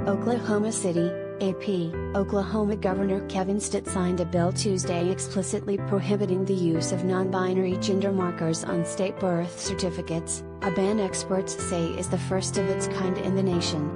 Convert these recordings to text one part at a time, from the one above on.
Oklahoma City, AP, Oklahoma Governor Kevin Stitt signed a bill Tuesday explicitly prohibiting the use of non-binary gender markers on state birth certificates, a ban experts say is the first of its kind in the nation.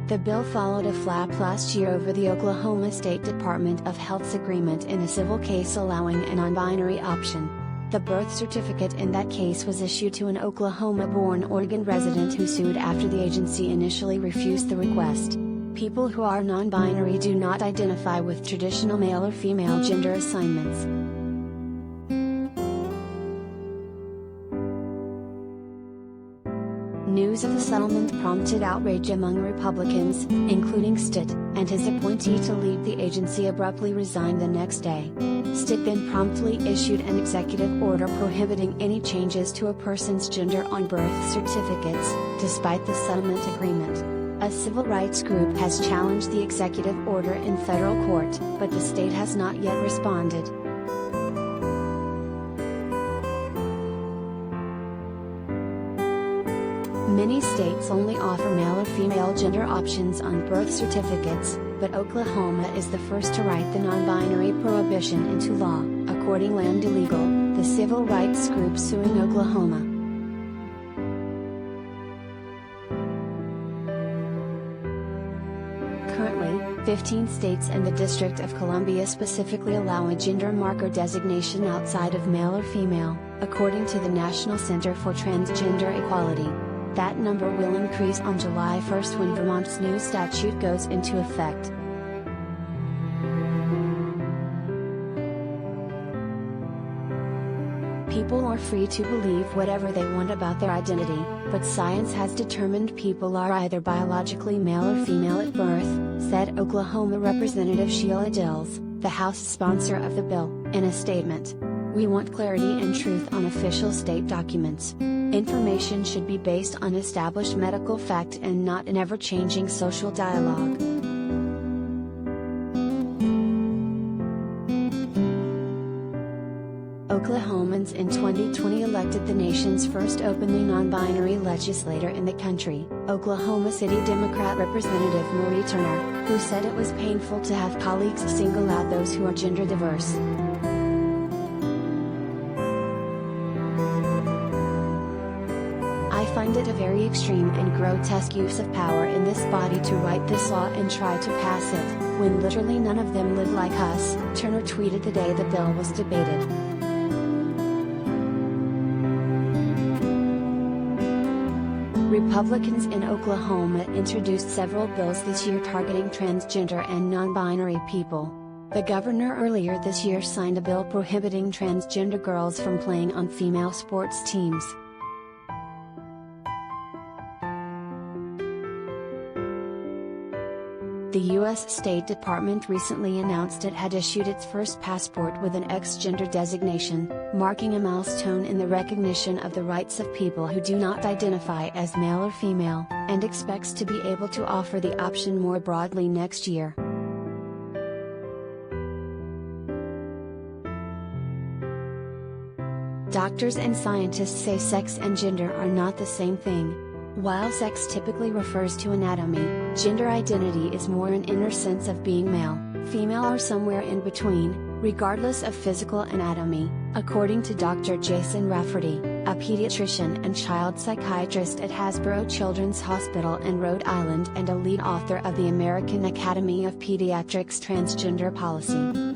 The bill followed a flap last year over the Oklahoma State Department of Health's agreement in a civil case allowing a non-binary option. The birth certificate in that case was issued to an Oklahoma-born Oregon resident who sued after the agency initially refused the request. People who are non-binary do not identify with traditional male or female gender assignments. News of the settlement prompted outrage among Republicans, including Stitt, and his appointee to lead the agency abruptly resigned the next day. Stitt then promptly issued an executive order prohibiting any changes to a person's gender on birth certificates, despite the settlement agreement. A civil rights group has challenged the executive order in federal court, but the state has not yet responded. Many states only offer male or female gender options on birth certificates, but Oklahoma is the first to write the non-binary prohibition into law, according to Land Illegal, the civil rights group suing Oklahoma. Currently, 15 states and the District of Columbia specifically allow a gender marker designation outside of male or female, according to the National Center for Transgender Equality. That number will increase on July 1 when Vermont's new statute goes into effect. People are free to believe whatever they want about their identity, but science has determined people are either biologically male or female at birth, said Oklahoma Representative Sheila Dills, the House sponsor of the bill, in a statement. We want clarity and truth on official state documents. Information should be based on established medical fact and not an ever-changing social dialogue. Oklahomans in 2020 elected the nation's first openly non-binary legislator in the country, Oklahoma City Democrat Representative Marie Turner, who said it was painful to have colleagues single out those who are gender diverse. I find it a very extreme and grotesque use of power in this body to write this law and try to pass it, when literally none of them live like us, Turner tweeted the day the bill was debated. Republicans in Oklahoma introduced several bills this year targeting transgender and non-binary people. The governor earlier this year signed a bill prohibiting transgender girls from playing on female sports teams. The U.S. State Department recently announced it had issued its first passport with an X-gender designation, marking a milestone in the recognition of the rights of people who do not identify as male or female, and expects to be able to offer the option more broadly next year. Doctors and scientists say sex and gender are not the same thing. While sex typically refers to anatomy, gender identity is more an inner sense of being male, female or somewhere in between, regardless of physical anatomy, according to Dr. Jason Rafferty, a pediatrician and child psychiatrist at Hasbro Children's Hospital in Rhode Island and a lead author of the American Academy of Pediatrics Transgender Policy.